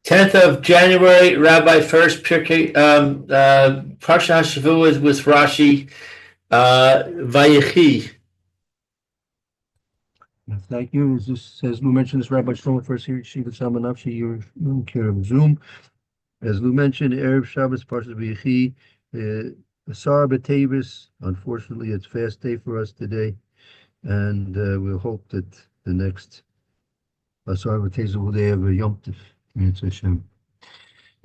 10th of January, Rabbi Furst, Parsha Hashavua with Rashi, Vayechi. Thank you. As Lou mentioned, this Rabbi Shlomo Furst here, Shiva Salmanavshi, you're in care of Zoom. As Lou mentioned, Erev Shabbos, Parsha Vayechi, Asar B'Tevis. Unfortunately, it's fast day for us today, and we'll hope that the next Asar B'Tevis will they have a Yom Tov. Mitzvah Hashem.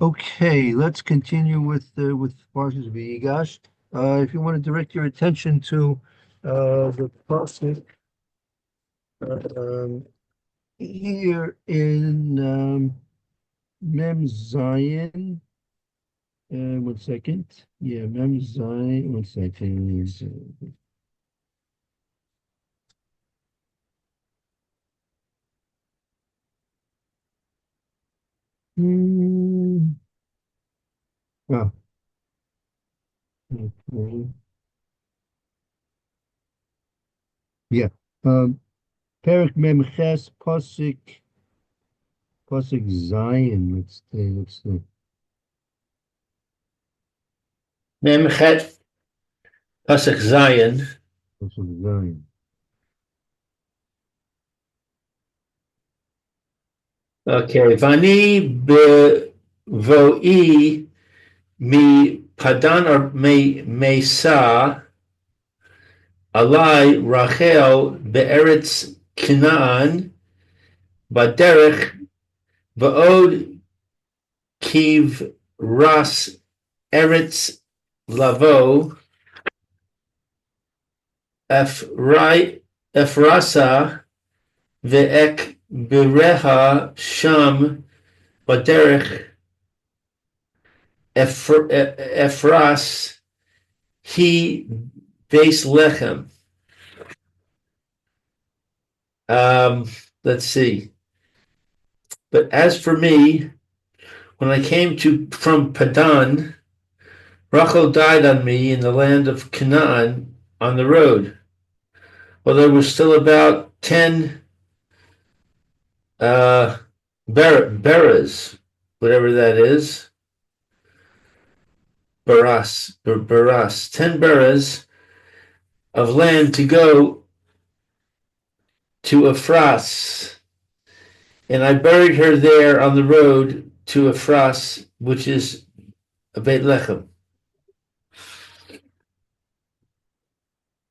Okay, let's continue with Parshas Vayigash. If you want to direct your attention to the pasuk here in Mem Zion. 1 second. Yeah, Mem Zion. 1 second. Wow. Okay. Yeah. Perik Mem Ches Pasuk Zion. Let's see. Memchet Pasuk Zion. Pasuk Zion. Okay. Vani bevo'i mi padan or mesa alai Rachel be'eretz Canaan baderech va'od kiv ras eretz lavo Efrasa ve'ek bireha sham baderech Efras he base lechem. Let's see. But as for me, when I came from Padan, Rachel died on me in the land of Canaan on the road. Well, there was still about 10 beras, whatever that is. Baras, 10 beras of land to go to Efras. And I buried her there on the road to Efras, which is Beit Lechem.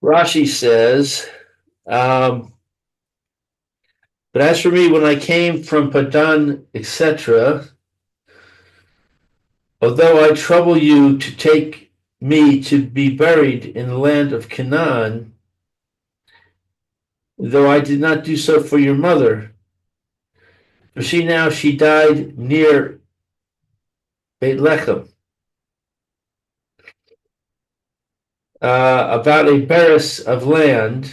Rashi says, but as for me, when I came from Padan, etc., although I trouble you to take me to be buried in the land of Canaan, though I did not do so for your mother, for she died near Beit Lechem, about a beres of land.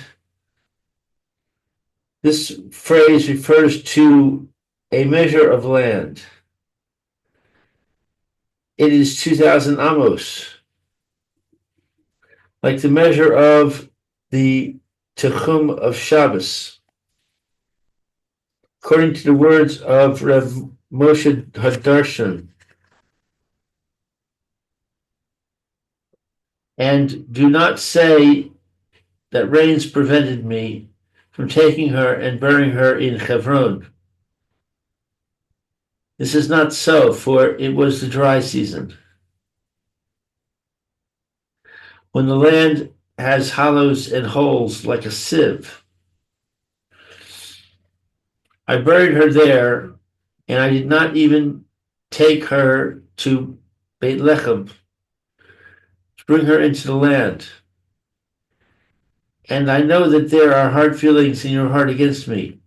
This phrase refers to a measure of land. It is 2,000 amos, like the measure of the Techum of Shabbos, according to the words of Rav Moshe Hadarshan. And do not say that rains prevented me from taking her and burying her in Hebron. This is not so, for it was the dry season, when the land has hollows and holes like a sieve. I buried her there, and I did not even take her to Beit Lechem to bring her into the land. And I know that there are hard feelings in your heart against me.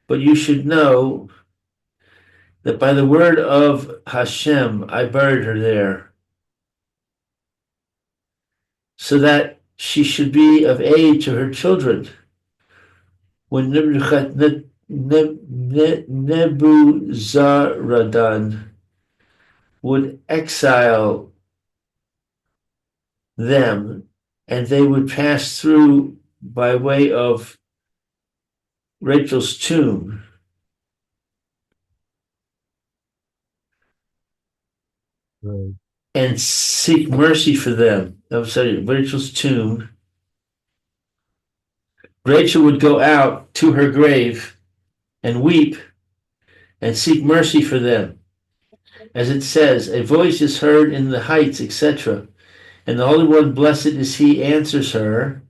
But you should know that by the word of Hashem, I buried her there, so that she should be of aid to her children when Nebuzaradan would exile them, and they would pass through by way of Rachel's tomb. Right. and seek mercy for them. I'm sorry, Rachel's tomb. Rachel would go out to her grave and weep and seek mercy for them. As it says, a voice is heard in the heights, etc. And the Holy One, blessed is he, answers her.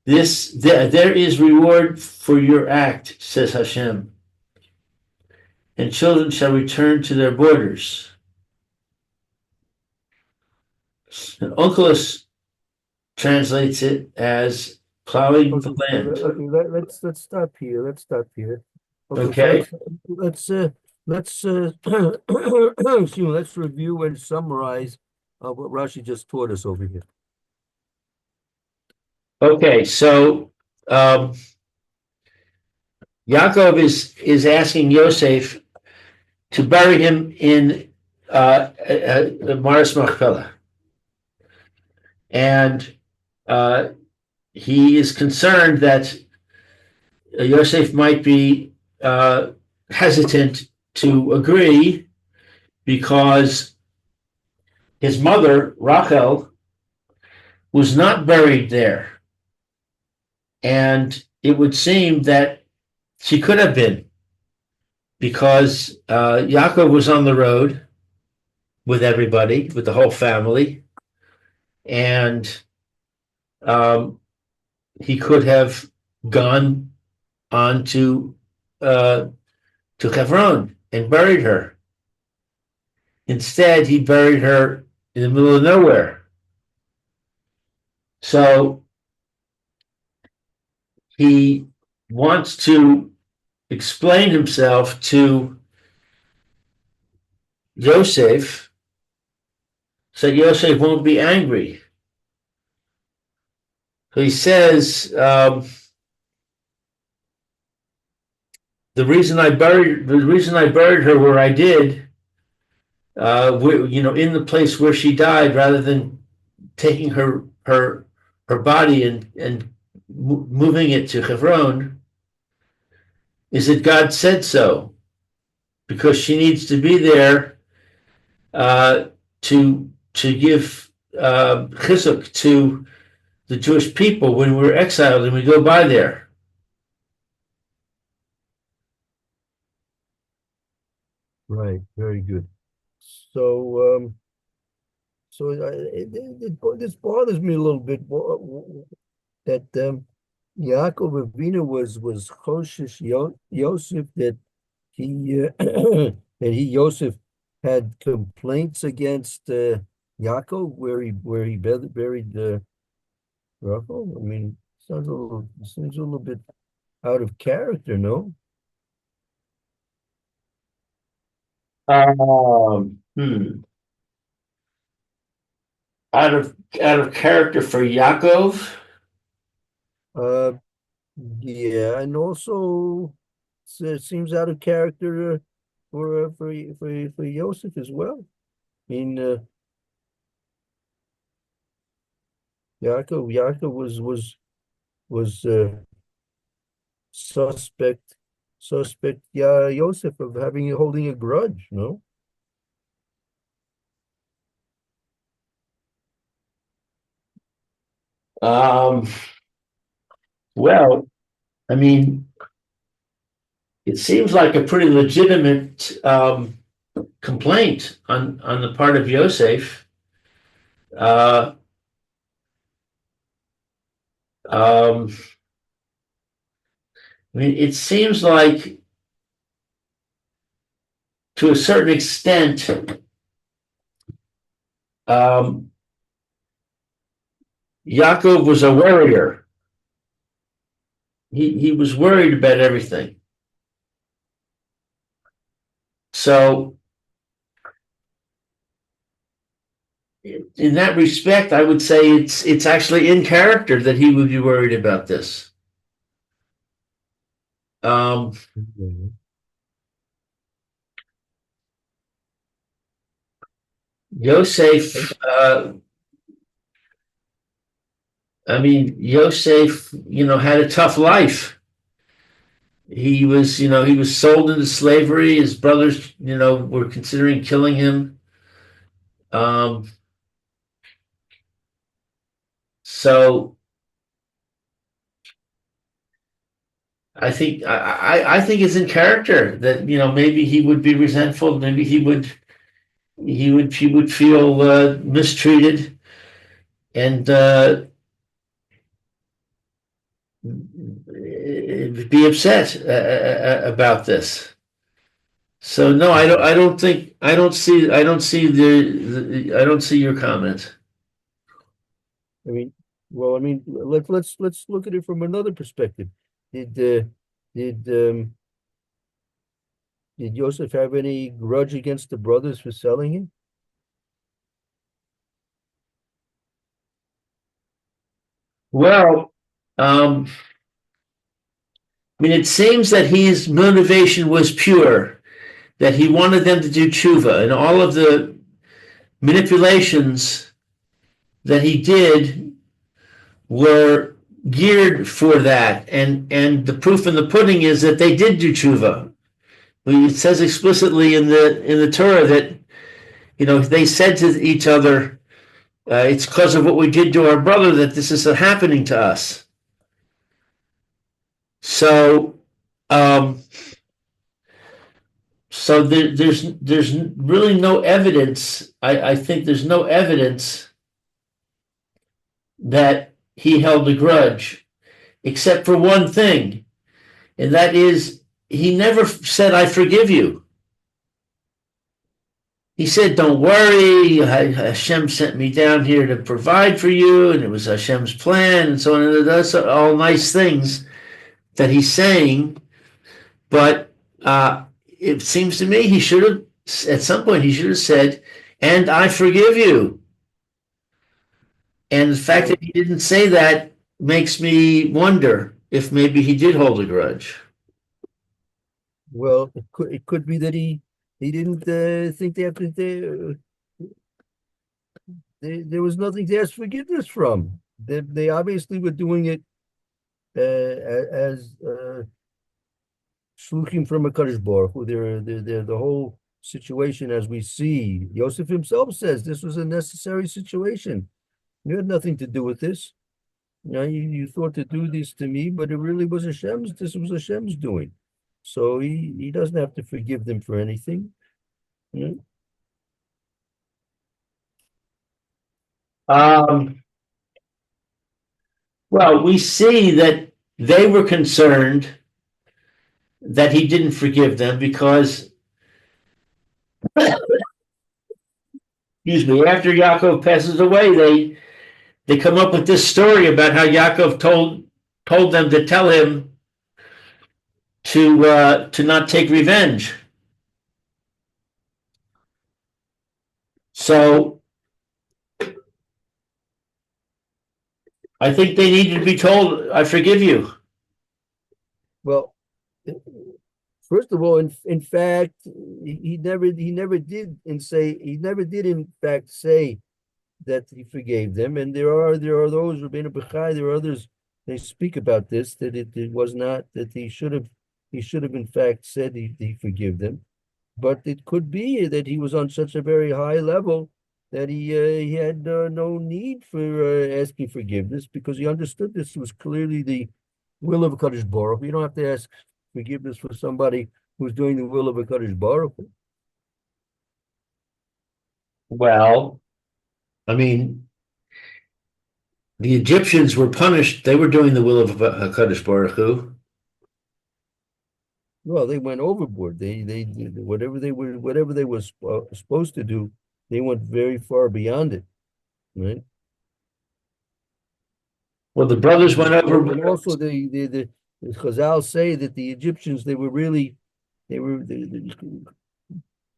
There is reward for your act, says Hashem, and children shall return to their borders. And Onkelos translates it as plowing the Okay, so land. let's stop here. Let's stop here. Okay, so Okay. let's excuse me, let's review and summarize what Rashi just taught us over here. Okay. So um, Yaakov is asking Yosef to bury him in Maris Machpelah, and uh, he is concerned that Yosef might be hesitant to agree because his mother, Rachel, was not buried there. And it would seem that she could have been because Yaakov was on the road with everybody, with the whole family. And um, he could have gone on to Hebron and buried her. Instead, he buried her in the middle of nowhere. So he wants to explain himself to Yosef so Yosef won't be angry. So he says, the reason I buried her where I did, in the place where she died, rather than taking her body and moving it to Hebron, is that God said so, because she needs to be there to give chizuk to the Jewish people when we're exiled and we go by there. Right, very good. So, this bothers me a little bit that Yaakov Avinu was Choshesh Yosef that he Yosef had complaints against Yaakov where he buried Rachel. I mean, seems a little bit out of character, no? Um, hmm. Out of character for Yaakov. Uh, yeah, and also it seems out of character for Yosef as well. I mean, Yaakov was suspect yeah, Yosef of holding a grudge, no? Um, well, I mean, it seems like a pretty legitimate complaint on the part of Yosef. Uh, um, I mean, it seems like to a certain extent, um, Yaakov was a worrier. He was worried about everything. So, in that respect, I would say it's actually in character that he would be worried about this. Mhm. Yosef, I mean, Yosef, had a tough life. He was, he was sold into slavery. His brothers, were considering killing him. Um, so I think it's in character that maybe he would be resentful. Maybe he would feel mistreated and be upset about this. So no, I don't think I don't see your comment. I mean, well, I mean, let's look at it from another perspective. Did did did Yosef have any grudge against the brothers for selling him? Well, I mean, it seems that his motivation was pure, that he wanted them to do tshuva, and all of the manipulations that he did were geared for that. And the proof in the pudding is that they did do tshuva. It says explicitly in the Torah that they said to each other, "It's because of what we did to our brother that this is happening to us." So, um, there's really no evidence. I think there's no evidence that he held a grudge, except for one thing, and that is he never said, "I forgive you." He said, "Don't worry, Hashem sent me down here to provide for you, and it was Hashem's plan," and so on. And that's all nice things that he's saying, but it seems to me he should have, at some point, he should have said, "And I forgive you." And the fact Well, that he didn't say that makes me wonder if maybe he did hold a grudge. well, it could be that he didn't think there was nothing to ask forgiveness from. They obviously were doing it as shluchim from a Kadosh Baruch Hu. They're the whole situation as we see. Yosef himself says this was a necessary situation. You had nothing to do with this. You thought to do this to me, but it really was Hashem's. This was Hashem's doing. So he doesn't have to forgive them for anything. Yeah. Um, well, we see that they were concerned that he didn't forgive them because, excuse me, after Yaakov passes away, they come up with this story about how Yaakov told them to tell him to not take revenge. So I think they needed to be told, "I forgive you." Well, first of all, in fact, he never did in fact say that he forgave them. And there are those Rabbeinu Bechai, there are others they speak about this that it was not that he should have in fact said he forgive them. But it could be that he was on such a very high level that he had no need for asking forgiveness because he understood this was clearly the will of a Kadosh Baruch Hu. You don't have to ask forgiveness for somebody who's doing the will of a Kadosh Baruch Hu. Well, I mean, the Egyptians were punished. They were doing the will of Hakadosh Baruch Hu. Well, they went overboard. They did whatever they were supposed to do. They went very far beyond it, right? Well, the brothers went And over. also the Chazal say that the Egyptians they were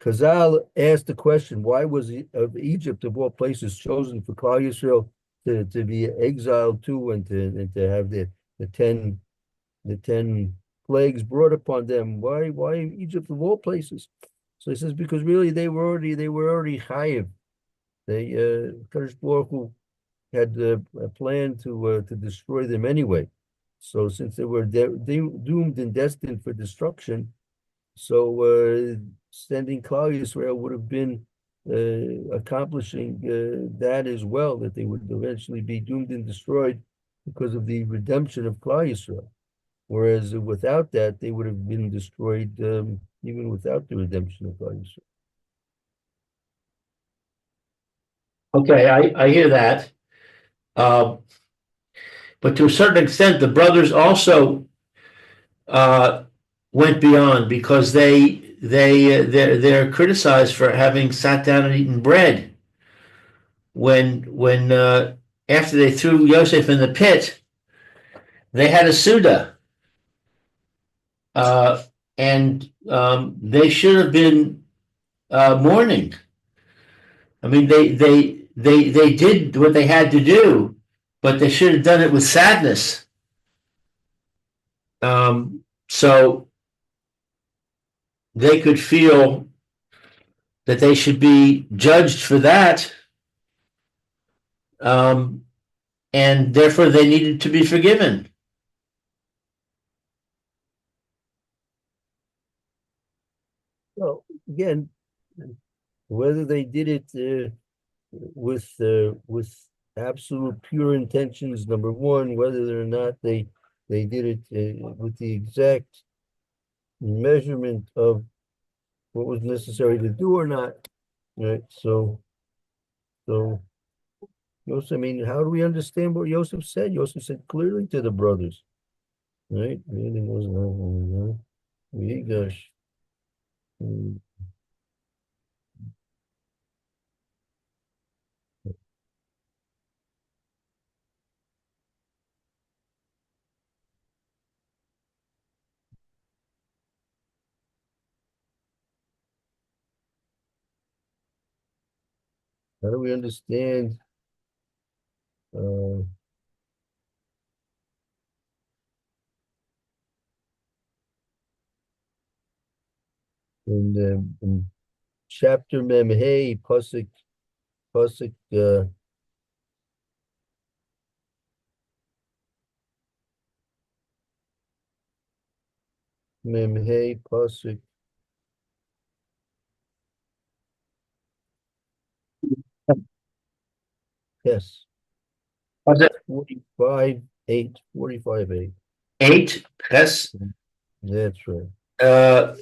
Chazal asked the question, why was of Egypt of all places chosen for Klal Yisrael to be exiled to and to have the ten plagues brought upon them? Why Egypt of all places? So he says because really they were already chayiv. They Kadosh Baruch Hu had a plan to destroy them anyway. So since they were doomed and destined for destruction, so sending Klal Yisrael would have been accomplishing that as well, that they would eventually be doomed and destroyed because of the redemption of Klal Yisrael. Whereas without that, they would have been destroyed even without the redemption of Klal Yisrael. Okay, I hear that. Uh, but to a certain extent, the brothers also uh, went beyond because they're criticized for having sat down and eaten bread when after they threw Yosef in the pit, they had a Suda, uh, and they should have been mourning. I mean, they did what they had to do, but they should have done it with sadness. So they could feel that they should be judged for that, um, and therefore they needed to be forgiven. Well, again, whether they did it with absolute pure intentions, number one, whether or not they did it with the exact measurement of what was necessary to do or not, right? So Yosef, I mean, how do we understand what Yosef said? Yosef said clearly to the brothers, right? Really was gosh. How do we understand uh in chapter Mem Hey Pasuk Mem Hey Pasuk, yes, Was it 45:8. 8? Yes. That's right.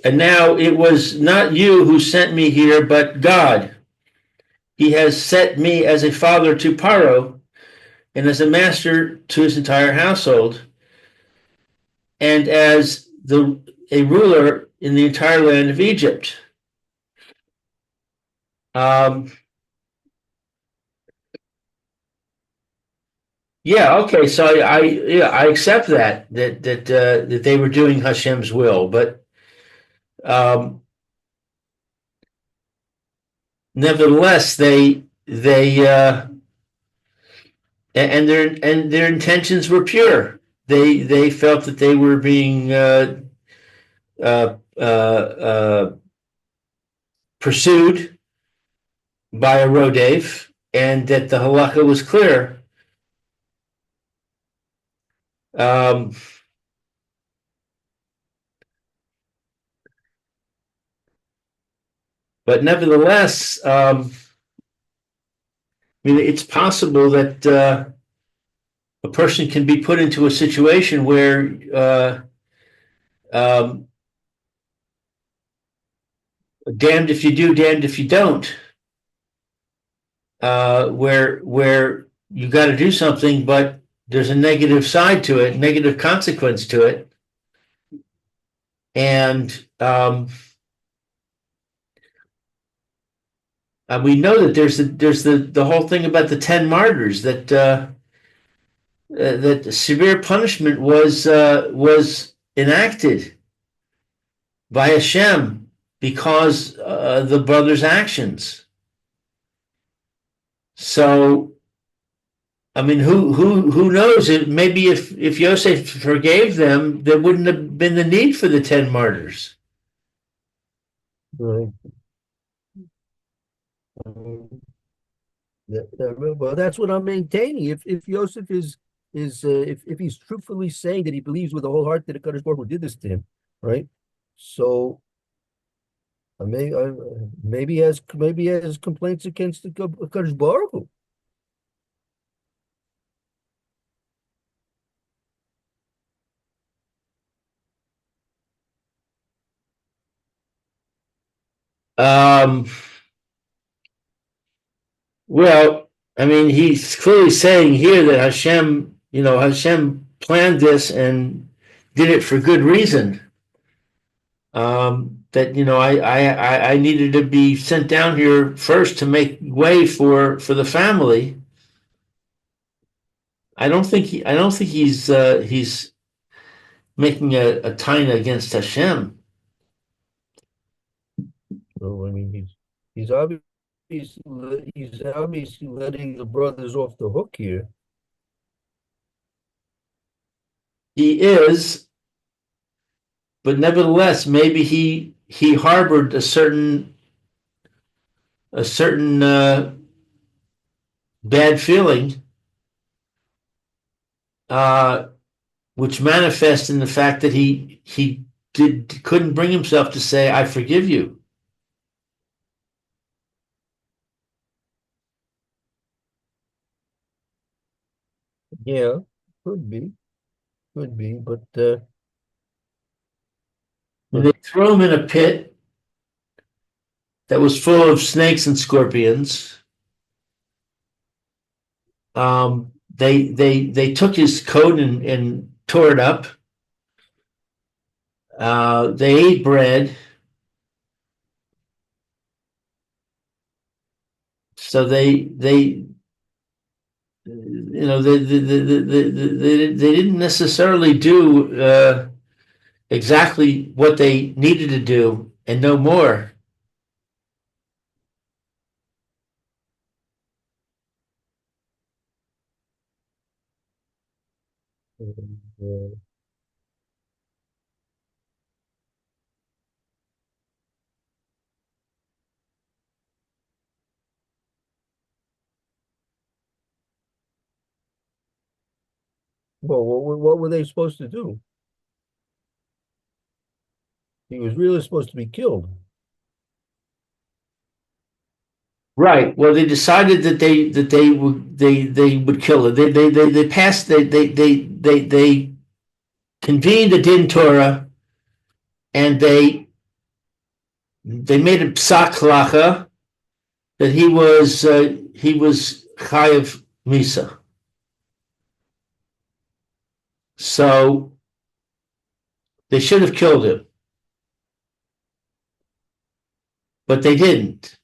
And now it was not you who sent me here, but God. He has set me as a father to Paro and as a master to his entire household, and as a ruler in the entire land of Egypt. Um, yeah, okay, so I accept that they were doing Hashem's will, but um, nevertheless they and their intentions were pure. They felt that they were being uh, uh, uh, pursued by a Rodef, and that the halacha was clear. Um, but nevertheless, I mean, it's possible that a person can be put into a situation where um, damned if you do, damned if you don't, where you got to do something, but there's a negative side to it, negative consequence to it, and we know that there's the whole thing about the 10 martyrs that severe punishment was enacted by Hashem because the brothers' actions. So I mean, who knows? Maybe if Yosef forgave them, there wouldn't have been the need for the 10 martyrs. Right. Well, that's what I'm maintaining. If Yosef is if he's truthfully saying that he believes with the whole heart that the Kadosh Baruch Hu did this to him, right? So maybe he has complaints against the Kadosh Baruch Hu. Um, well, I mean, he's clearly saying here that Hashem planned this and did it for good reason. That I needed to be sent down here first to make way for the family. I don't think he's making a taina against Hashem. So I mean, he's obviously he's obviously letting the brothers off the hook here. He is, but nevertheless, maybe he harbored a certain bad feeling, uh, which manifests in the fact that he couldn't bring himself to say, "I forgive you." Yeah, could be, but And but they threw him in a pit that was full of snakes and scorpions. They took his coat and tore it up. They ate bread, so they didn't necessarily do exactly what they needed to do and no more. uh, well, what were they supposed to do? He was really supposed to be killed. Right. Well, they decided that they would kill it. They passed they convened a din Torah and they made a psak halacha that he was chayav misa. So they should have killed him, but they didn't.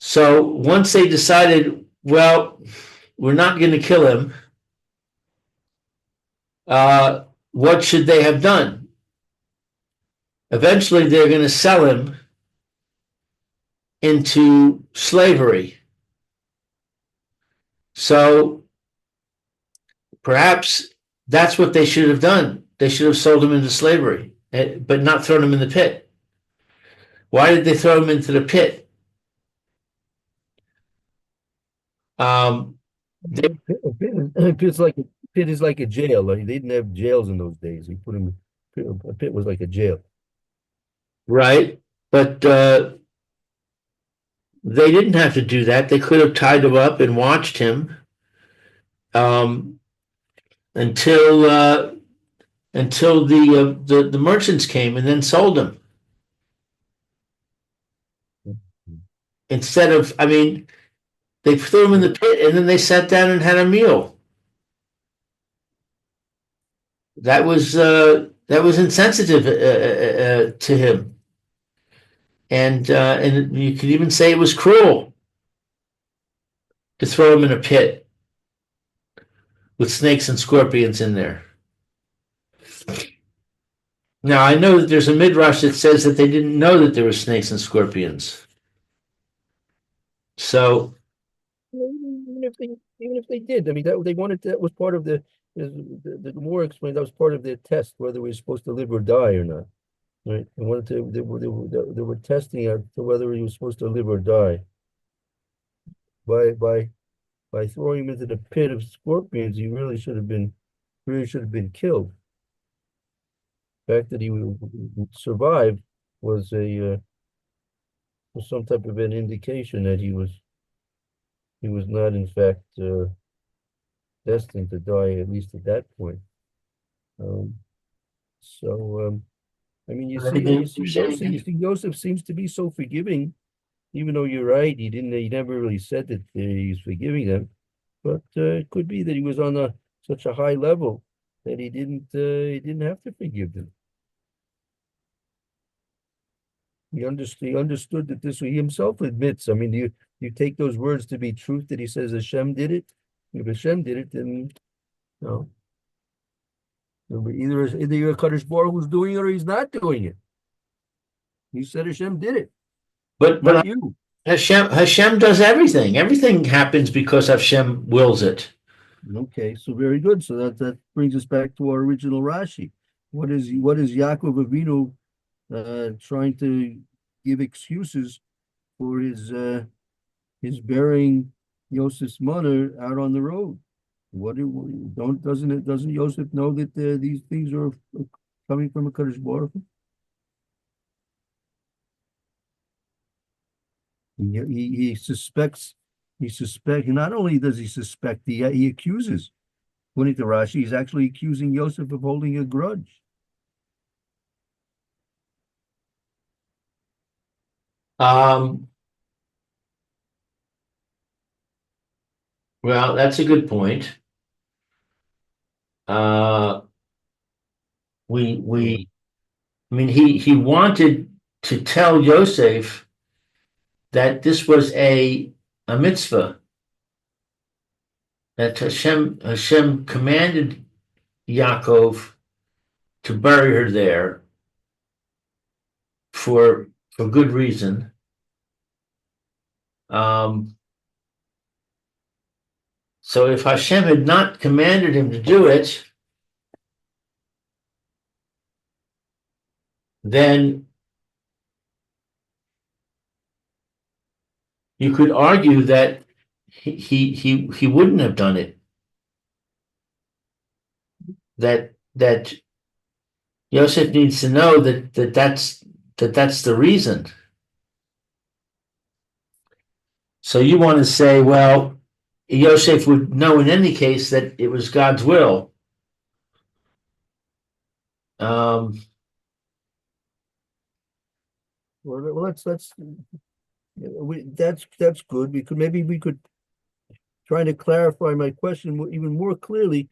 So once they decided, well, we're not going to kill him, what should they have done? Eventually, they're going to sell him into slavery. So perhaps that's what they should have done. They should have sold him into slavery, but not thrown him in the pit. Why did they throw him into the pit? Um, they, A pit is like a jail. Like, they didn't have jails in those days. He put him. A pit was like a jail. right, but they didn't have to do that. They could have tied him up and watched him um, until the merchants came and then sold him. Instead of, I mean, they threw him in the pit and then they sat down and had a meal. That was insensitive to him, and you could even say it was cruel to throw him in a pit with snakes and scorpions in there. Now I know that there's a midrash that says that they didn't know that there were snakes and scorpions. So Even if they did, I mean, that they wanted, that was part of the Gemara explained that was part of their test, whether we were supposed to live or die or not. Right? They wanted to they were testing out to whether he was supposed to live or die by by throwing him into the pit of scorpions, he really should have been killed. The fact that he survived was a was some type of an indication that he was not in fact destined to die, at least at that point. Um, so I mean, you see, Joseph seems to be so forgiving, even though you're right, he never really said that he's forgiving them. But it could be that he was on such a high level that he didn't have to forgive them. He understood that this. He himself admits. I mean, you take those words to be truth that he says Hashem did it? If Hashem did it, then no. Either you're a Kaddish Baruch who's doing it or he's not doing it. He said Hashem did it, not But you. Hashem does everything. Everything happens because Hashem wills it. Okay, so very good. So that brings us back to our original Rashi. What is Yaakov Avinu trying to give excuses for his burying Yosef's mother out on the road? Doesn't Yosef know that these things are coming from a Kaddish Baruch Hu? He suspects. Not only does he suspect, he accuses. According to Rashi, he's actually accusing Yosef of holding a grudge. Um, well, that's a good point. Uh, we Uh, I mean, he wanted to tell Yosef that this was a mitzvah, that Hashem commanded Yaakov to bury her there for good reason. Um, so if Hashem had not commanded him to do it, then you could argue that he wouldn't have done it. That Yosef needs to know that's the reason. So you want to say, well, Yosef would know in any case that it was God's will. Um, well, that's good. We could try to clarify my question even more clearly.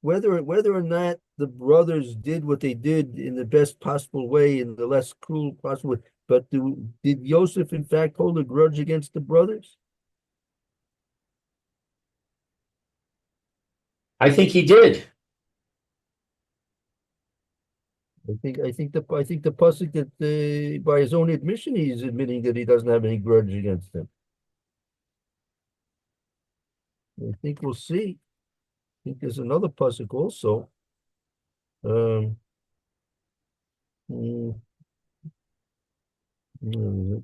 Whether or not the brothers did what they did in the best possible way, in the less cruel possible way, but did Yosef in fact hold a grudge against the brothers? I think he did. I think the pasuk that by his own admission he's admitting that he doesn't have any grudge against them. I think we'll see. I think there's another pasuk also. Um, mm, mm,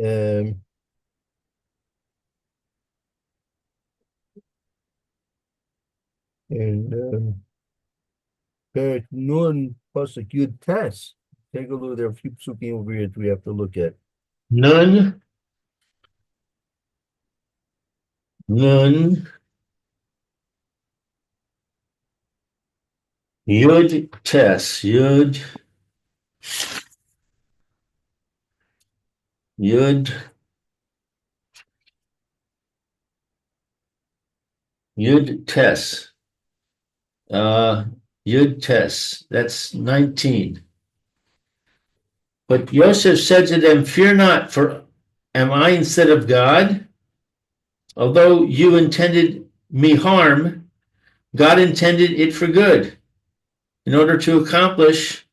um, and Nun pasuk Yud Tes. take a look. There are a few psukim over here that we have to look at. Nun, Nun, Yud, Tes, Yud, Yud, Tes, uh, Yud, Tes. That's 19. But Yosef said to them, "Fear not, for am I instead of God? Although you intended me harm, God intended it for good, in order to accomplish.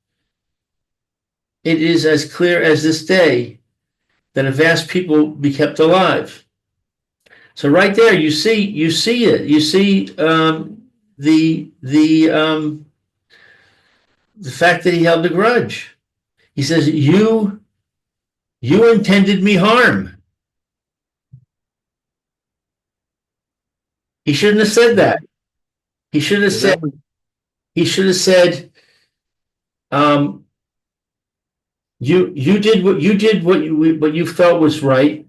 It is as clear as this day that a vast people be kept alive." So right there, you see it. You see the fact that he held a grudge. He says, "You intended me harm." He shouldn't have said that. He should have So said. that was He should have said, um, "You did what you felt was right,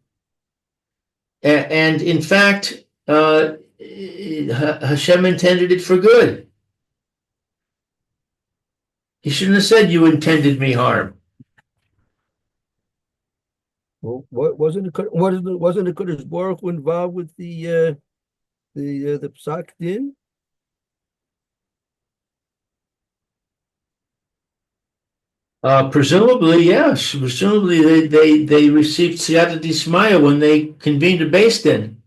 and in fact, Hashem intended it for good." He shouldn't have said, "You intended me harm." well, what wasn't the Kodesh Baruch Hu involved with the Psak Din? Presumably, yes. Presumably, they received Siyata Dismaya when they convened a Beis Din.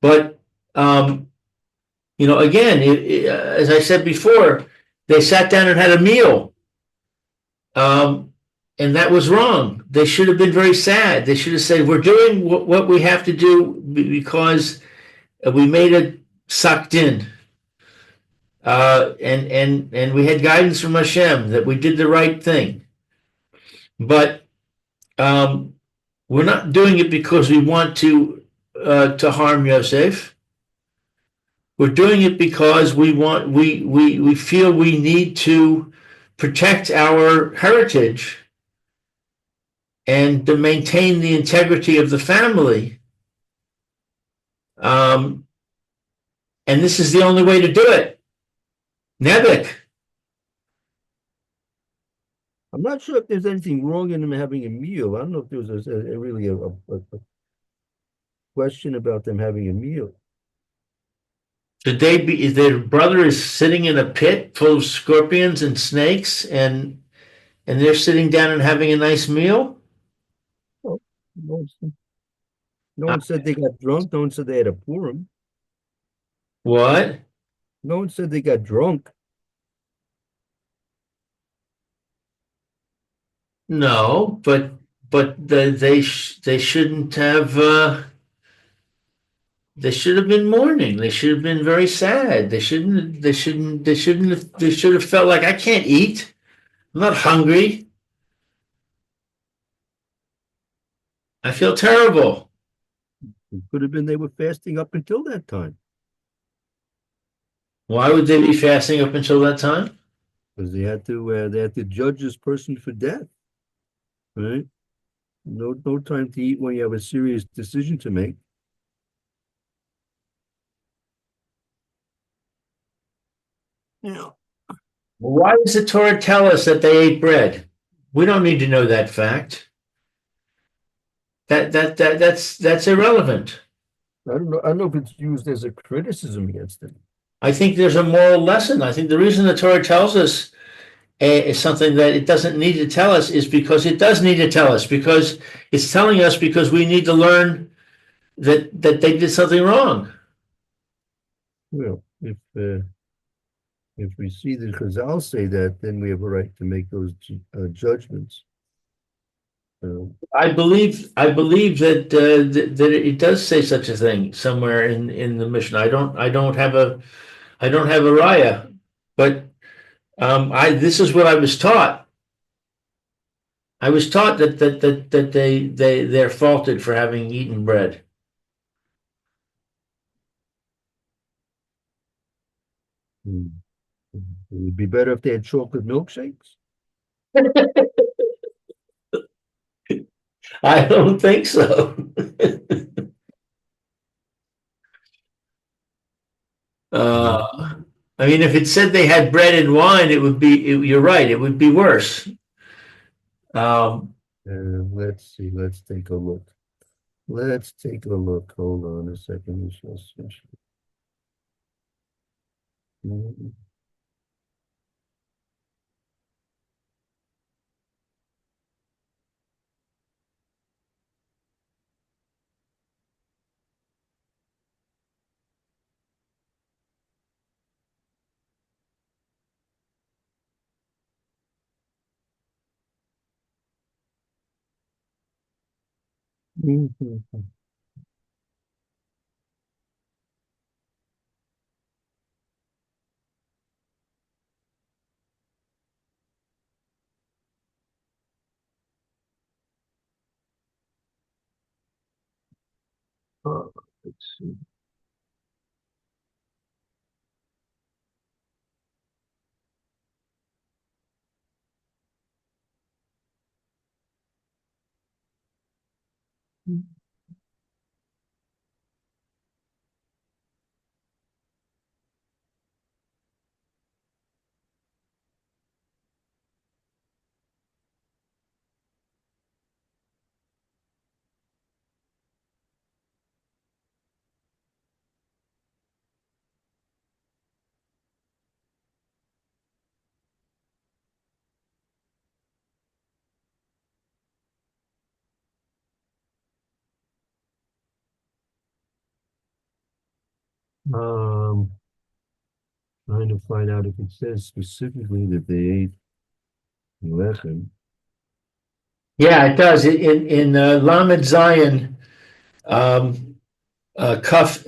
But again, as I said before, they sat down and had a meal, and that was wrong. They should have been very sad. They should have said, "We're doing what we have to do because we made a sucked in, and we had guidance from Hashem that we did the right thing." But we're not doing it because we want to harm Yosef. We're doing it because we feel we need to protect our heritage and to maintain the integrity of the family. And this is the only way to do it. Nebek. I'm not sure if there's anything wrong in them having a meal. I don't know if there was really a question about them having a meal. Should they be? Their brother is sitting in a pit full of scorpions and snakes, and they're sitting down and having a nice meal. Oh, no one said they got drunk. No one said they had a Purim. What? No one said they got drunk. No, but they shouldn't have. They should have been mourning. They should have been very sad. They shouldn't. They shouldn't. They shouldn't have. They should have felt like, I can't eat. I'm not hungry. I feel terrible. It could have been they were fasting up until that time Why would they be fasting up until that time? because they had to judge this person for death, right? No time to eat when you have a serious decision to make. Yeah. Why does the Torah tell us that they ate bread? We don't need to know that fact. That's irrelevant. I don't know if it's used as a criticism against them. I think there's a moral lesson. I think the reason the Torah tells us is something that it doesn't need to tell us is because it does need to tell us, because it's telling us because we need to learn that they did something wrong. Well, if we see the Chazal say that, then we have a right to make those judgments. I believe that it does say such a thing somewhere in the Mishnah. I don't have a raya, but this is what I was taught. I was taught that they're faulted for having eaten bread. Hmm. It would be better if they had chocolate milkshakes. I don't think so. Mm. uh, I mean, if it said they had bread and wine, it would be. You're right. It would be worse. Um, Let's see. Let's take a look. Let's take a look. Hold on a second. Mhm. Mhm. Let's see. Um, Trying to find out if it says specifically that they ate lechem. yeah, it does. In Lamed Zion, Kuf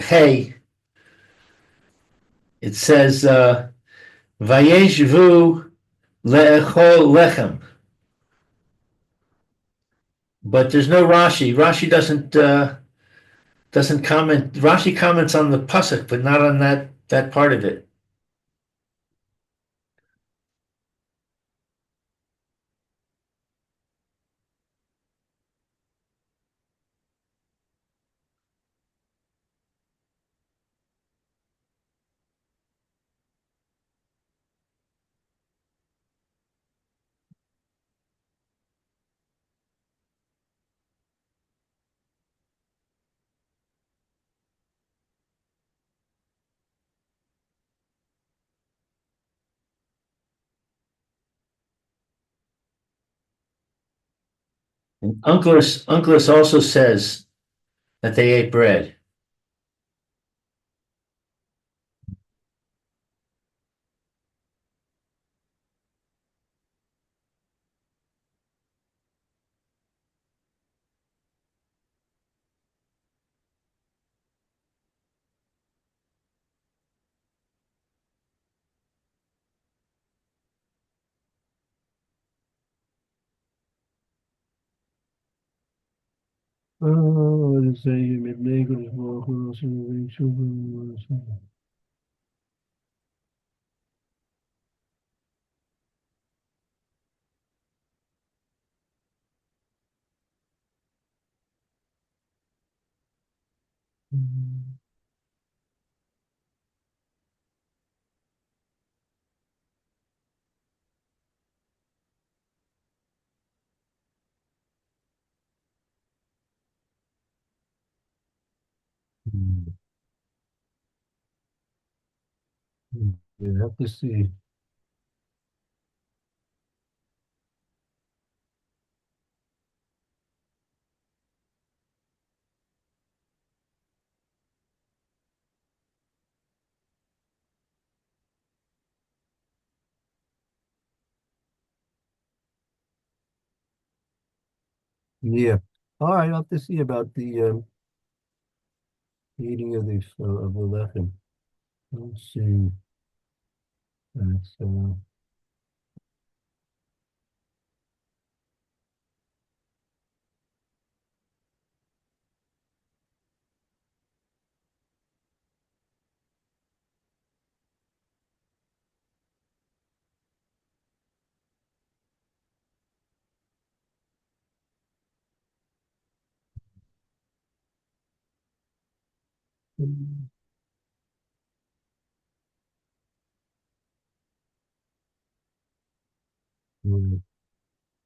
Hey, it says Vayeshvu le'echol lechem, but there's no Rashi. Rashi doesn't comment. Rashi comments on the pasuk, but not on that part of it. And Unclus also says that they ate bread. Oh, let's say midnight. You have to see. Yeah. All right, I'll have to see about the eating of the lechem. Let's see. That's,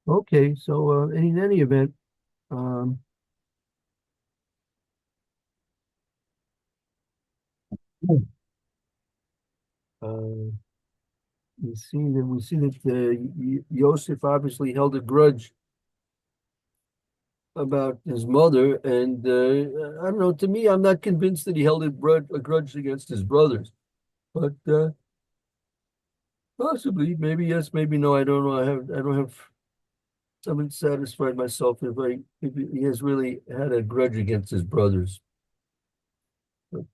Okay, so in any event, um, uh, we see that Yosef obviously held a grudge about his mother, and I don't know. To me, I'm not convinced that he held a grudge against his brothers, but possibly, maybe yes, maybe no. I don't know. I don't have. I haven't satisfied myself if he has really had a grudge against his brothers. But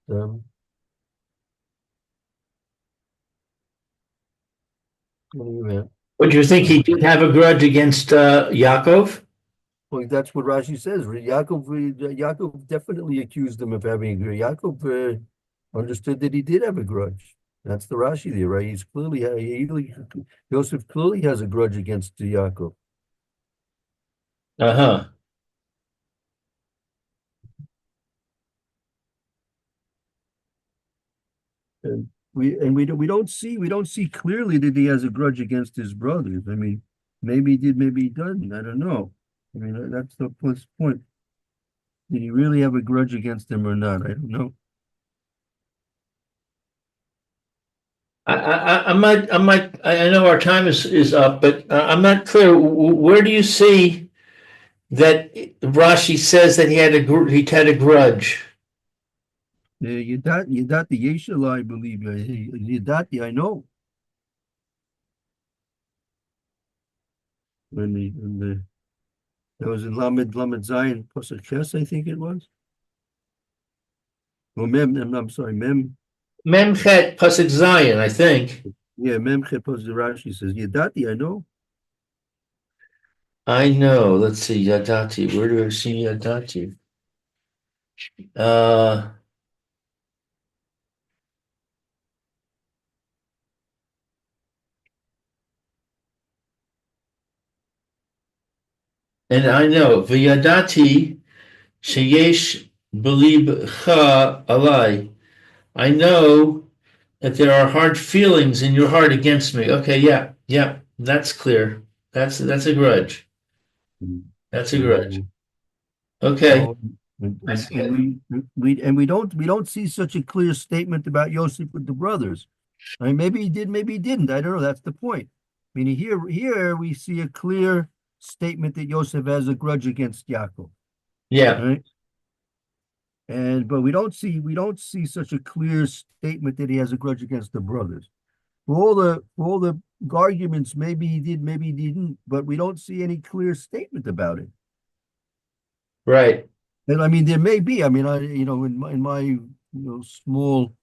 anyway, Would you think he uh, did have a grudge against Yaakov? well, that's what Rashi says. Yaakov definitely accused him of having a grudge. Yaakov understood that he did have a grudge. That's the Rashi there, right? Joseph clearly has a grudge against Yaakov. Uh-huh. And we don't see clearly that he has a grudge against his brothers. I mean, maybe he did, maybe he doesn't. I don't know. I mean, that's the point. Did he really have a grudge against them or not? I don't know. I know our time is up, but I'm not clear. Where do you see that Rashi says that he had a grudge? Yadati Yeshua, I believe. Yadati, I know. When that was in Lamed Zion Pasuk Ches, I think it was. Well, I'm sorry, Mem. Memchet Pasuk Zion, I think. Yeah, Mem Chet Pasuk Rashi says Yadati, I know. I know. Let's see, Yadati. Where do I see Yadati? Uh, and I know V'yadati sheyesh belibcha alai. I know that there are hard feelings in your heart against me. Okay, yeah, yeah, that's clear. That's a grudge. That's a grudge. So, Okay, so and, I and, see and it. we don't see such a clear statement about Yosef with the brothers. I mean, maybe he did, maybe he didn't. I don't know. That's the point. I mean, here we see a clear statement that Yosef has a grudge against Yaakov, Yeah, right? And but we don't see such a clear statement that he has a grudge against the brothers. For all the arguments, maybe he did, maybe he didn't, but we don't see any clear statement about it. right. And I mean, there may be. I mean, in my small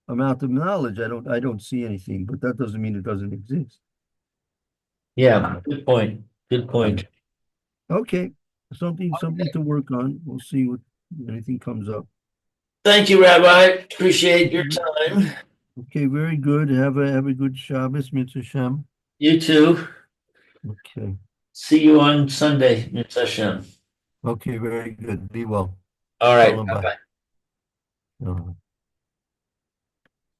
amount of knowledge, I don't see anything, but that doesn't mean it doesn't exist. Yeah, good point. Good Yeah. point. Okay, something to work on. We'll see what anything comes up. Thank you, Rabbi. Appreciate your time. Okay, very good. Have a good Shabbos, Mitzvah Shem. You too. Okay. See you on Sunday, Mitzvah Hashem. Okay, very good. Be well. All right. Shalom, bye. Bye-bye.